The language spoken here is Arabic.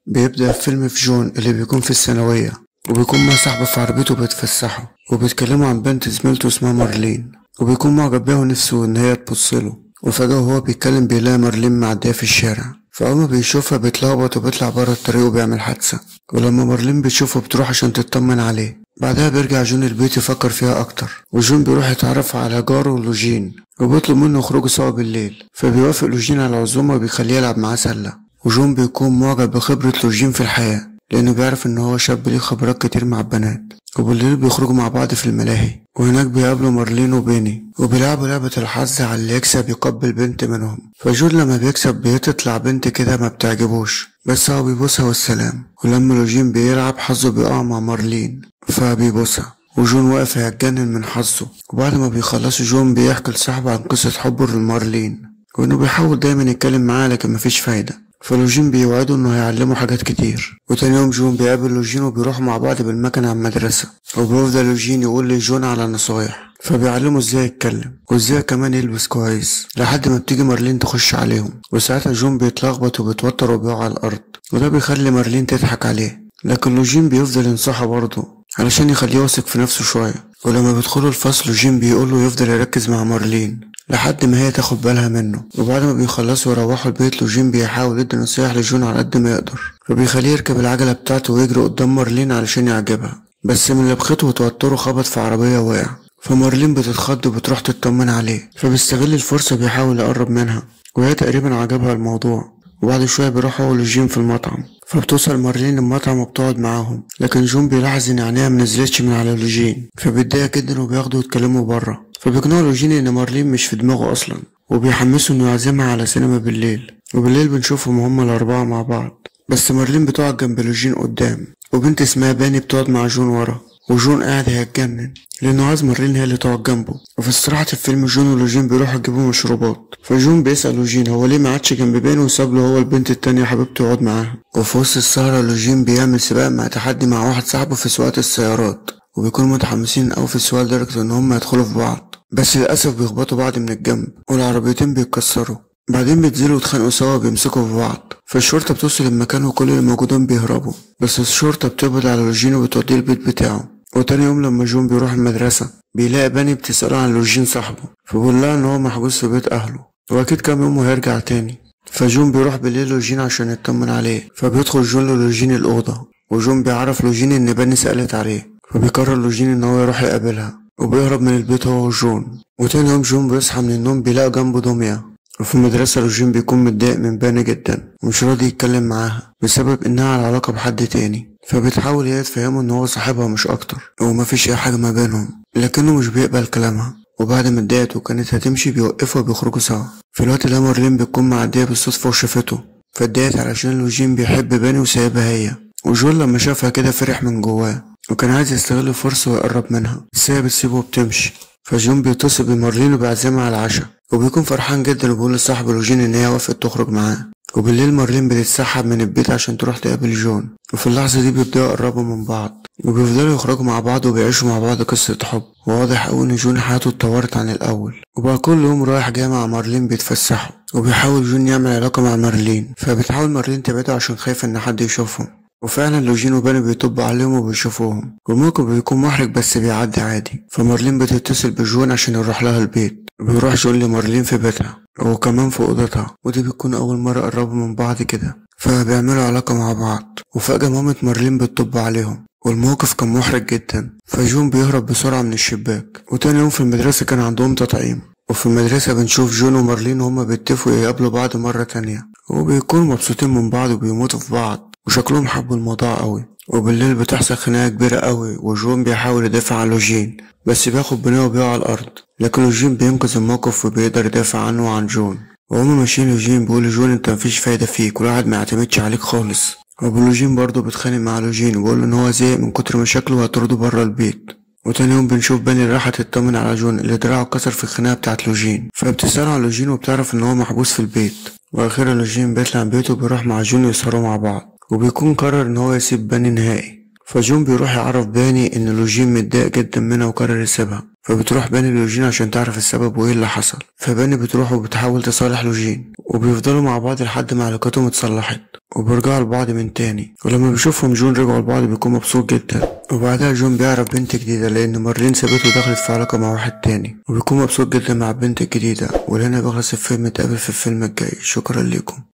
بيبدأ الفيلم في جون اللي بيكون في الثانوية، وبيكون مع صاحبه في عربيته بيتفسحوا، وبيتكلموا عن بنت زميلته اسمها مارلين، وبيكون معجب بيها ونفسه إن هي تبصله. وفجأة وهو بيتكلم بيلاقي مارلين معدية في الشارع، فأول ما بيشوفها بيتلخبط وبيطلع برا الطريق وبيعمل حادثة. ولما مارلين بتشوفه بتروح عشان تطمن عليه. بعدها بيرجع جون البيت يفكر فيها أكتر، وجون بيروح يتعرف على جاره لوجين وبيطلب منه يخرجوا سوا بالليل، فبيوافق لوجين على العزومة وبيخليه يلعب معاه سلة. وجون بيكون معجب بخبرة لوجين في الحياة لأنه بيعرف إن هو شاب ليه خبرات كتير مع البنات. وبالليل بيخرجوا مع بعض في الملاهي، وهناك بيقابلوا مارلين وبيني وبيلعبوا لعبة الحظ على اللي يكسب يقبل بنت منهم. فجون لما بيكسب بيطلع بنت كده ما بتعجبوش، بس هو بيبوسها والسلام. ولما لوجين بيلعب حظه بيقع مع مارلين فبيبوسها، وجون واقف هيتجنن من حظه. وبعد ما بيخلصوا جون بيحكي لصاحبه عن قصة حبه لمارلين، وإنه بيحاول دايما يتكلم معاها لكن مفيش فايدة. فلوجين بيوعده إنه هيعلمه حاجات كتير. وتاني يوم جون بيقابل لوجين وبيروحوا مع بعض بالمكنة على المدرسة، وبيفضل لوجين يقول لجون على نصايح، فبيعلمه ازاي يتكلم وازاي كمان يلبس كويس، لحد ما بتيجي مارلين تخش عليهم. وساعتها جون بيتلخبط وبيتوتر وبيقع على الأرض، وده بيخلي مارلين تضحك عليه. لكن لوجين بيفضل ينصحه برضه علشان يخليه واثق في نفسه شوية. ولما بيدخلوا الفصل جون بيقوله يفضل يركز مع مارلين لحد ما هي تاخد بالها منه. وبعد ما بيخلصوا يروحوا البيت لوجين بيحاول يدي نصايح لجون على قد ما يقدر، فبيخليه يركب العجلة بتاعته ويجري قدام مارلين علشان يعجبها، بس من لبخته وتوتره خبط في عربية وقع. فمارلين بتتخض وبتروح تطمن عليه، فبيستغل الفرصة بيحاول يقرب منها، وهي تقريبا عجبها الموضوع. وبعد شوية بيروحوا هو لجين في المطعم، فبتوصل مارلين المطعم وبتقعد معاهم. لكن جون بيلاحظ ان عينيها منزلتش من على لوجين، فبيتضايق جدا وبياخدوا يتكلموا بره. فبيقنعوا لوجين ان مارلين مش في دماغه اصلا، وبيحمسوا انه يعزمها على سينما بالليل. وبالليل بنشوفهم هما الاربعة مع بعض، بس مارلين بتقعد جنب لوجين قدام، وبنت اسمها باني بتقعد مع جون ورا. وجون قاعد هيتجنن لانه عايز مارلين هي اللي تقعد جنبه. وفي استراحة الفيلم جون ولوجين بيروحوا يجيبوا مشروبات، فجون بيسأل لوجين هو ليه ما عادش جنب باني وساب له هو البنت التانية حبيبته يقعد معاها. وفي وسط السهرة لوجين بيعمل سباق مع تحدي مع واحد صاحبه في سواقة السيارات، وبيكونوا متحمسين أوي في السواقة لدرجة ان هما يدخلوا في بعض، بس للأسف بيخبطوا بعض من الجنب والعربيتين بيتكسروا. بعدين بينزلوا يتخانقوا سوا بيمسكوا في بعض. فالشرطة بتوصل المكان وكل اللي موجودين بيهربوا، بس الشرطة بتقبض على لوجين وبتوديه البيت بتاعه. وتاني يوم لما جون بيروح المدرسة بيلاقي باني بتسأله عن لوجين صاحبه، فبيقول لها ان هو محبوس في بيت اهله واكيد كام يوم وهيرجع تاني. فجون بيروح بالليل لوجين عشان يطمن عليه، فبيدخل جون لوجين الأوضة، وجون بيعرف لوجين ان باني سألت عليه، فبيقرر لوجين ان هو يروح يقابلها وبيهرب من البيت هو وجون. وتاني يوم جون بيصحى من النوم بيلاقي جنبه دمية. وفي المدرسة لوجين بيكون متضايق من باني جدا ومش راضي يتكلم معاها بسبب انها على علاقة بحد تاني، فبتحاول هي تفهمه ان هو صاحبها مش اكتر ومفيش اي حاجة ما بينهم، لكنه مش بيقبل كلامها. وبعد ما اتضايقت وكانت هتمشي بيوقفها وبيخرجوا سوا. في الوقت ده مارلين بتكون معدية بالصدفة وشافته، فاتضايقت علشان لوجين بيحب باني وسايبها هي. وجون لما شافها كده فرح من جواه وكان عايز يستغل الفرصة ويقرب منها، بس هي بتسيبه وبتمشي. فجون بيتصل بمارلين وبيعزمها على العشاء، وبيكون فرحان جدا وبيقول لصاحبه لوجين ان هي وافقت تخرج معاه. وبالليل مارلين بتتسحب من البيت عشان تروح تقابل جون، وفي اللحظة دي بيبدأوا يقربوا من بعض وبيفضلوا يخرجوا مع بعض وبيعيشوا مع بعض قصة حب. وواضح أوي إن جون حياته اتطورت عن الأول، وبقى كل يوم رايح جاي مع مارلين بيتفسحوا. وبيحاول جون يعمل علاقة مع مارلين، فبتحاول مارلين تبعده عشان خايفة إن حد يشوفهم. وفعلا لوجين وباني بيطبوا عليهم وبيشوفوهم، والموقف بيكون محرج بس بيعدي عادي. فمارلين بتتصل بجون عشان يروح لها البيت، بيروح جون لمارلين في بيتها وكمان في اوضتها، ودي بتكون اول مرة قربوا من بعض كده، فبيعملوا علاقة مع بعض. وفجأة مامة مارلين بتطب عليهم والموقف كان محرج جدا، فجون بيهرب بسرعة من الشباك. وتاني يوم في المدرسة كان عندهم تطعيم، وفي المدرسة بنشوف جون ومارلين هما بيتفقوا يقابلوا بعض مرة تانية، وبيكونوا مبسوطين من بعض وبيموتوا في بعض وشكلهم حبوا الموضوع قوي. وبالليل بتحصل خناقة كبيرة قوي، وجون بيحاول يدافع عن لوجين بس بياخد بنيه وبيقع على الأرض، لكن لوجين بينقذ الموقف وبيقدر يدافع عنه وعن جون. وهما ماشيين لوجين بيقول لجون انت مفيش فايدة فيك والواحد ما يعتمدش عليك خالص. لوجين برضه بيتخانق مع لوجين وبيقول ان هو زهق من كتر مشاكله وهيطرده بره البيت. وتاني يوم بنشوف باني رايحة تطمن على جون اللي دراعه اتكسر في الخناقة بتاعت لوجين، فبتسأله عن لوجين وبتعرف ان هو محبوس في البيت. واخيرا لوجين بيطلع من بيته وبيروح مع جون يسهروا مع بعض، وبيكون قرر ان هو يسيب باني نهائي. فجون بيروح يعرف باني ان لوجين متضايق جدا منها وقرر يسيبها، فبتروح باني ليوجين عشان تعرف السبب وايه اللي حصل. فباني بتروح وبتحاول تصالح لوجين، وبيفضلوا مع بعض لحد ما علاقتهم اتصلحت وبيرجعوا لبعض من تاني. ولما بيشوفهم جون رجعوا لبعض بيكون مبسوط جدا. وبعدها جون بيعرف بنت جديدة لأن مارلين سابته ودخلت في علاقة مع واحد تاني، وبيكون مبسوط جدا مع البنت الجديدة. ولهنا بيخلص الفيلم. نتقابل في الفيلم الجاي. شكرا لكم.